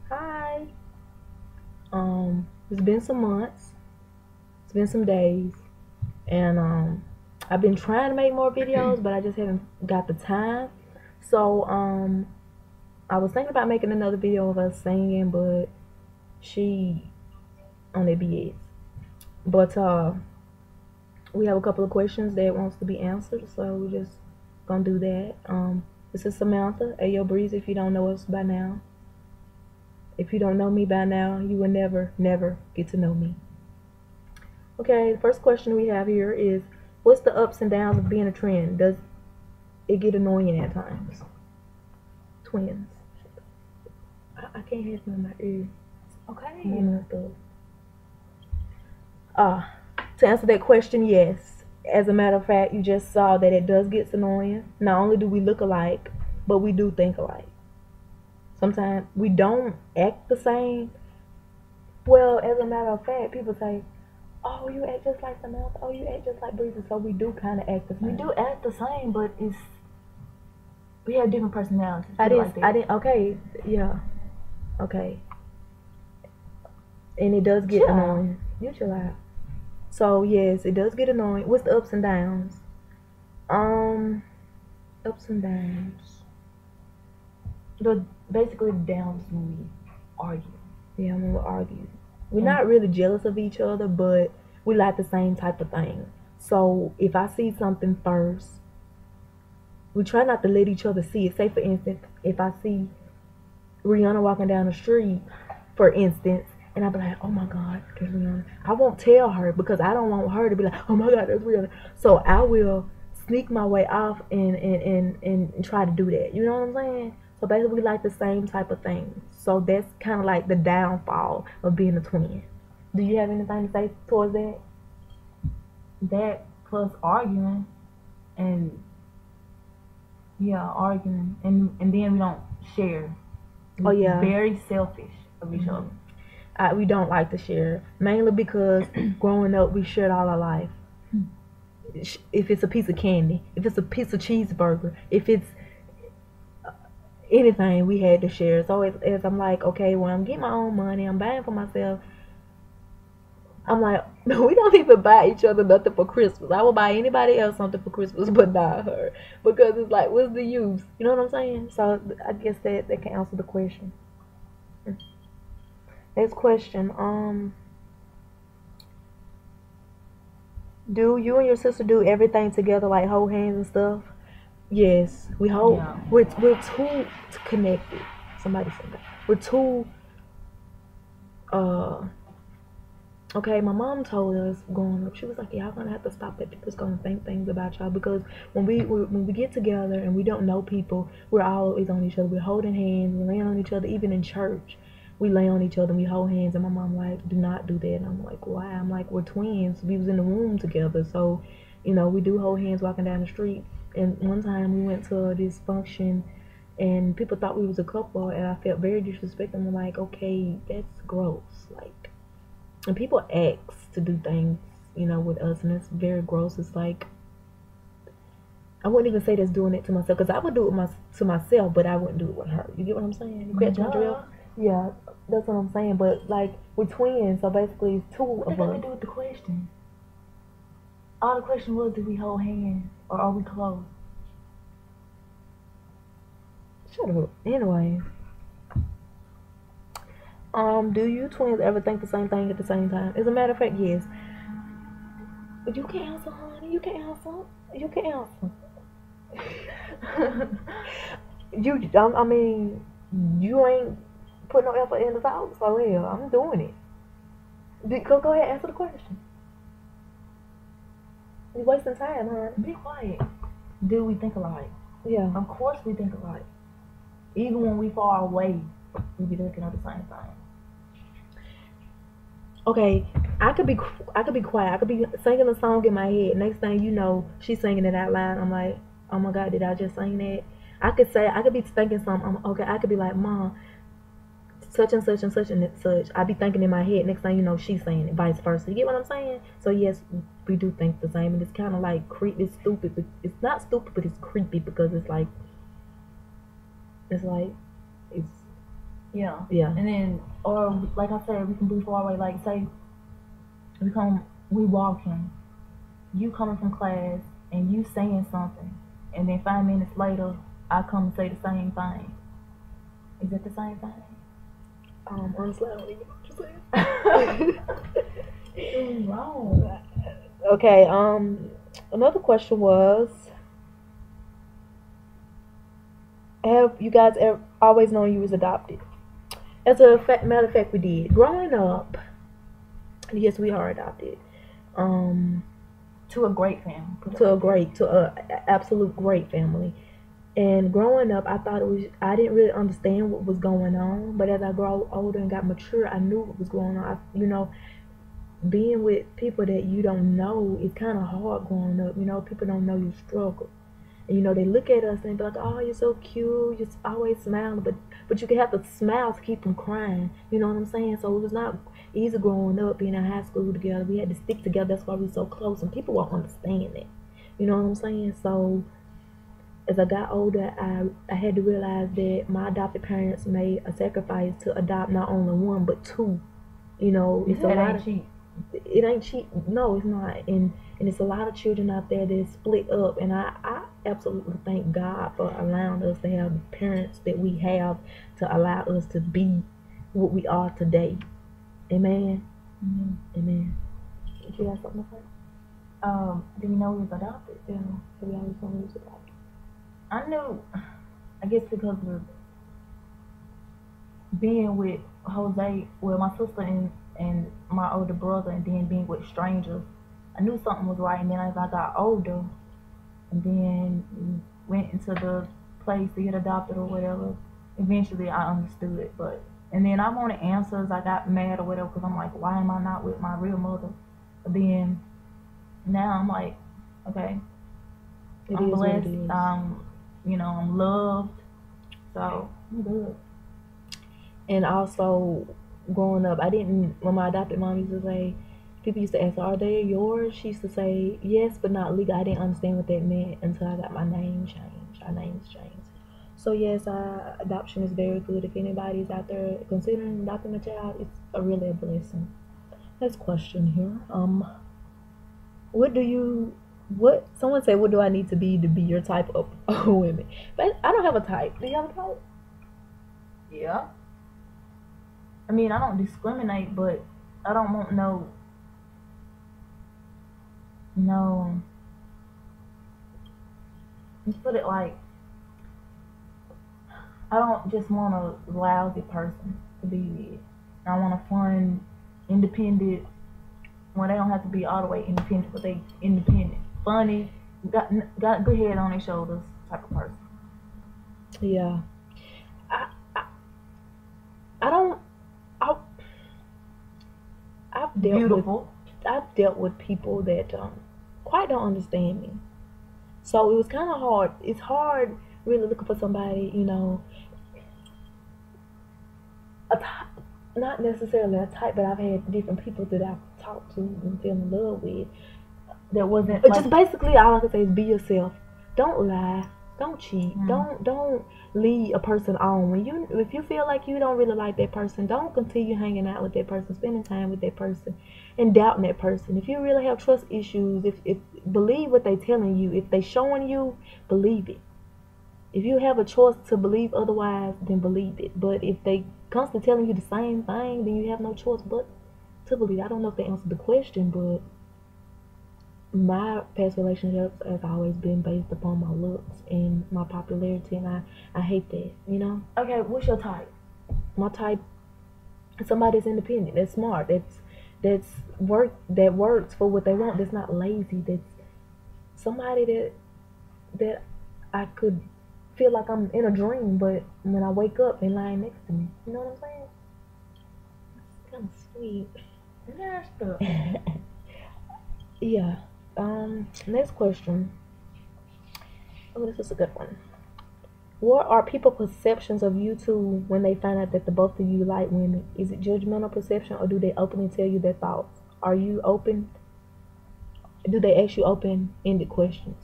Hi. It's been some months. It's been some days, and I've been trying to make more videos, but I just haven't got the time. So I was thinking about making another video of us singing, but she on that BS. But we have a couple of questions that wants to be answered, so we're just gonna do that. This is Samantha. Hey, yo, Breezy. If you don't know us by now, if you don't know me by now, you will never get to know me. Okay, the first question we have here is, what's the ups and downs of being a twin? Does it get annoying at times? Twins. I can't have them in my ear. Okay. To answer that question, yes. As a matter of fact, you just saw that it does get annoying. Not only do we look alike, but we do think alike. Sometimes we don't act the same. Well, as a matter of fact, people say, "Oh, you act just like Samantha. Oh, you act just like Breezy." So we do kind of act the same. We do act the same, but we have different personalities. I didn't. Okay, yeah, okay, and it does get annoying. You chill out. So yes, it does get annoying. What's the ups and downs? Um, Ups and downs. Basically the downs when we argue. Yeah, when we argue, we're not really jealous of each other, but we like the same type of thing. So if I see something first, we try not to let each other see it. Say for instance, if I see Rihanna walking down the street, for instance, and I'll be like, oh my God, there's Rihanna. I won't tell her because I don't want her to be like, oh my God, there's Rihanna. So I will sneak my way off and try to do that. You know what I'm saying? So basically, we like the same type of thing. So that's kind of like the downfall of being a twin. Do you have anything to say towards that? That plus arguing and arguing and then we don't share. Oh yeah. Very selfish of each other. We don't like to share, mainly because growing up we shared all our life. If it's a piece of candy, if it's a piece of cheeseburger, if it's anything, we had to share. So as I'm like, okay, when I'm getting my own money, I'm buying for myself. I'm like, no, we don't even buy each other nothing for Christmas. I will buy anybody else something for Christmas, but not her, because it's like, what's the use? You know what I'm saying? So I guess that can answer the question. Next question. Do you and your sister do everything together, like hold hands and stuff? Yes, we hold. Yeah. We're too connected. Somebody said that. We're too. Uh. Okay, my mom told us growing up. She was like, "Y'all gonna have to stop that. People's gonna think things about y'all because when we get together and we don't know people, we're always on each other. We're holding hands. We're laying on each other. Even in church, we lay on each other and we hold hands." And my mom like, "Do not do that." And I'm like, "Why?" I'm like, "We're twins. We was in the room together, so we do hold hands walking down the street." And one time we went to this function, and people thought we was a couple, and I felt very disrespectful. I'm like, "Okay, that's gross." Like, and people ask to do things, with us, and it's very gross. It's like, I wouldn't even say that's doing it to myself, because I would do it to myself, but I wouldn't do it with her. You get what I'm saying? You catch my drill? Yeah, that's what I'm saying. But like, we're twins, so basically it's two What of that got to us. do with the question? All the question was, do we hold hands or are we close? Shut up. Anyway, do you twins ever think the same thing at the same time? As a matter of fact, yes. You can answer, honey. You can answer. You can answer. I mean, you ain't put no effort in the house, so hell, I'm doing it. Go ahead, answer the question. You're wasting time, huh? Be quiet. Do we think alike? Yeah. Of course we think alike. Even when we far away, we be thinking of the same thing. Okay, I could be quiet. I could be singing a song in my head. Next thing you know, she's singing it out loud. I'm like, oh my God, did I just sing that? I could be thinking something. Okay, I could be like, Mom, such and such and such and such. I be thinking in my head. Next thing you know, she's saying it, vice versa. You get what I'm saying? So yes, we do think the same, and it's kind of like creepy. It's stupid, but it's not stupid, but it's creepy because it's like it's Yeah. Yeah. And then, or like I said, we can be far away. Like say we walking, you coming from class, and you saying something, and then 5 minutes later, I come and say the same thing. Is it the same thing? Honestly, I don't even know what you're saying. It's wrong. Okay. Another question was, have you guys always known you was adopted? As a matter of fact, we did. Growing up, yes, we are adopted. Um, To a great family. to a absolute great family. And growing up, I thought it was. I didn't really understand what was going on. But as I grew older and got mature, I knew what was going on. Being with people that you don't know is kind of hard growing up. People don't know your struggle. And they look at us and be like, "Oh, you're so cute. You're always smiling." But you can have to smile to keep from crying. You know what I'm saying? So it was not easy growing up, being in high school together. We had to stick together. That's why we're so close. And people won't understand that. You know what I'm saying? So as I got older, I had to realize that my adopted parents made a sacrifice to adopt not only one but two. It's a lot of cheap. It ain't cheap. No, it's not. And it's a lot of children out there that's split up. And I absolutely thank God for allowing us to have the parents that we have to allow us to be what we are today. Amen. Mm-hmm. Amen. Did you have something to say? Do you know we was adopted? Yeah. Have you always known we was adopted? I knew. I guess because of being with Jose, well, my sister and my older brother, and then being with strangers, I knew something was right. And then as I got older, and then went into the place to get adopted or whatever, eventually I understood it. And then I wanted answers. I got mad or whatever because I'm like, why am I not with my real mother? But then now I'm like, okay, I'm blessed. I'm loved. So I'm good. And also, growing up, I didn't. When my adopted mom used to say, people used to ask, "Are they yours?" She used to say, "Yes, but not legal." I didn't understand what that meant until I got my name changed. Our names changed. So yes, adoption is very good. If anybody's out there considering adopting a child, it's really a blessing. Next question here. What do you? What someone said? What do I need to be your type of women? But I don't have a type. Do you have a type? Yeah. I mean, I don't discriminate, but I don't want no. Let's put it like, I don't just want a lousy person to be with. I want a fun, independent. Well, they don't have to be all the way independent, but they independent, funny, got good head on their shoulders type of person. Yeah. I I, I don't. I I've dealt Beautiful. I've dealt with people that quite don't understand me. So it was kind of hard. It's hard really looking for somebody, a type, not necessarily a type, but I've had different people that I've talked to and fell in love with. That wasn't But like, just basically all I can say is be yourself. Don't lie. Don't cheat. mm, Don't lead a person on. If you feel like you don't really like that person, don't continue hanging out with that person, spending time with that person, and doubting that person. If you really have trust issues, if believe what they telling you. If they showing you, believe it. If you have a choice to believe otherwise, then believe it. But if they constantly telling you the same thing, then you have no choice but to believe. I don't know if they answered the question, but my past relationships has always been based upon my looks and my popularity, and I hate that. okay, what's your type? My type is somebody that's independent, that's smart, that works for what they want, that's not lazy, that's somebody that I could feel like I'm in a dream, but when I wake up, they lying next to me. You know what I'm saying? It's kind of sweet. Yeah, Yeah. Next question. Oh, this is a good one. What are people's perceptions of you two when they find out that the both of you like women? Is it judgmental perception, or do they openly tell you their thoughts? Are you open? Do they ask you open-ended questions?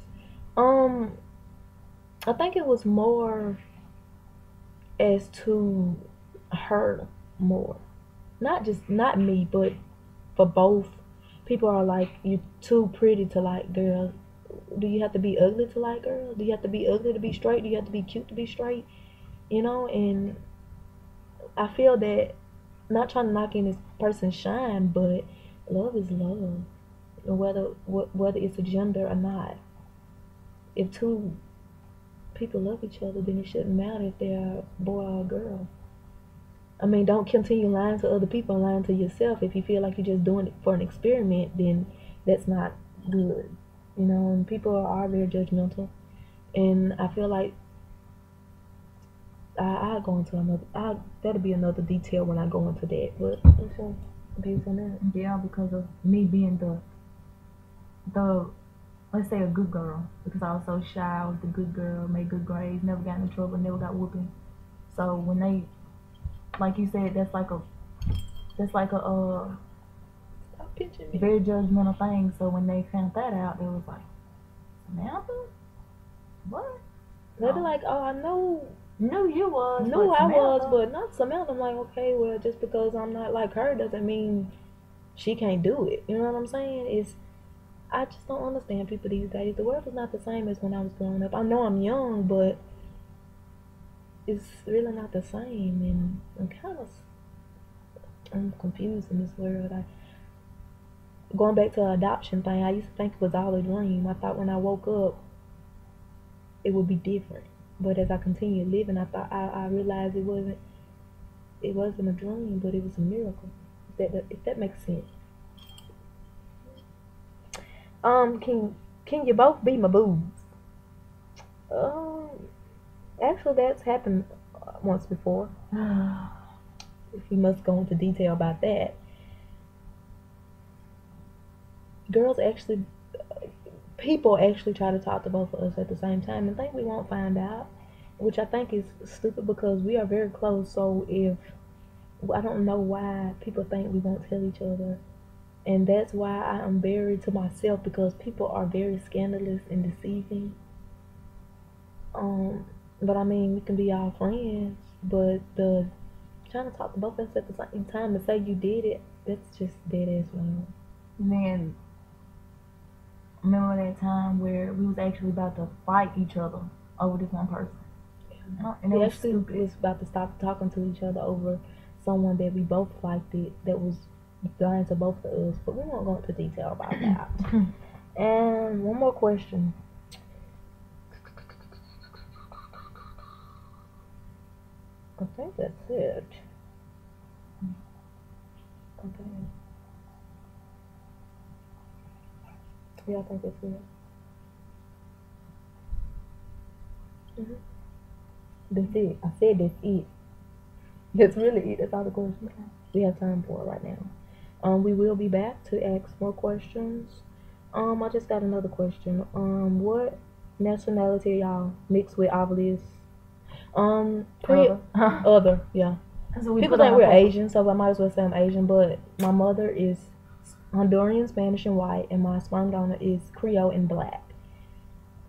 Um, I think it was more as to her more. Not me, but for both. People are like, you too pretty to like girls. Do you have to be ugly to like girls? Do you have to be ugly to be straight? Do you have to be cute to be straight? And I feel that, not trying to knock in this person's shine, but love is love, whether it's a gender or not. If two people love each other, then it shouldn't matter if they're a boy or a girl. I mean, don't continue lying to other people and lying to yourself. If you feel like you're just doing it for an experiment, then that's not good. And people are very judgmental. And I feel like I'll go into that'll be another detail when I go into that. But what's your views on that? Yeah, because of me being the let's say a good girl, because I was so shy. I was the good girl, made good grades, never got in trouble, never got whooping. So when they, like you said, that's like a Stop pitching me. very judgmental thing. So when they found that out, they was like, Samantha, what? They'd be like, oh, I know. Knew you was. Knew but I was, Samantha, but not Samantha. I'm like, okay, well, just because I'm not like her doesn't mean she can't do it. You know what I'm saying? I just don't understand people these days. The world is not the same as when I was growing up. I know I'm young, but it's really not the same, and I'm confused in this world. Going back to the adoption thing, I used to think it was all a dream. I thought when I woke up, it would be different. But as I continued living, I realized it wasn't. It wasn't a dream, but it was a miracle. If that makes sense. Can you both be my boobs? Um, Actually, that's happened once before. If we must go into detail about that, girls actually, people actually try to talk to both of us at the same time and think we won't find out, which I think is stupid because we are very close. So if I don't know why people think we won't tell each other, and that's why I am very to myself, because people are very scandalous and deceiving. Um, but I mean, we can be all friends, but the trying to talk to both of us at the same time and say you did it, that's just dead ass wrong. then remember that time where we was actually about to fight each other over this one person? And it We was actually stupid. was about to stop talking to each other over someone that we both liked that was lying to both of us, but we won't go into detail about that. And one more question. I think that's it. Okay. Yeah, I think that's it. hmm That's it. I said that's it. That's really it. That's all the questions we have time for right now. We will be back to ask more questions. I just got another question. What nationality y'all mixed with obvious? Other. Other, yeah. So we People put on think a we're poll. Asian, so I might as well say I'm Asian. But my mother is Honduran, Spanish, and white, and my sperm donor is Creole and black.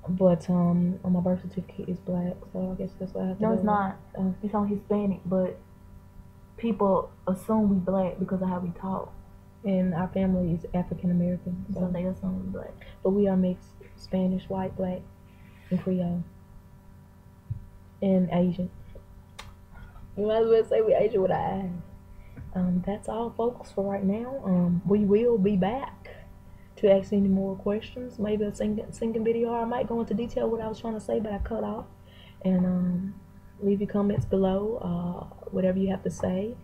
But on my birth certificate is black, so I guess that's what I have to No, go it's not. with. It's on Hispanic, but people assume we black because of how we talk. And our family is African American, So they assume we black. but we are mixed Spanish, white, black, and Creole, and Asian. You might as well say we Asian with our eyes. That's all, folks, for right now. We will be back to ask any more questions. Maybe a singing video, or I might go into detail what I was trying to say, but I cut off. And leave your comments below, whatever you have to say,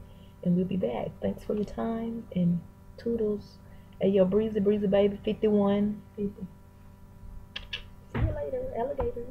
and we'll be back. Thanks for your time, and toodles. Hey, yo, Breezy baby 51. 50. See you later, alligators.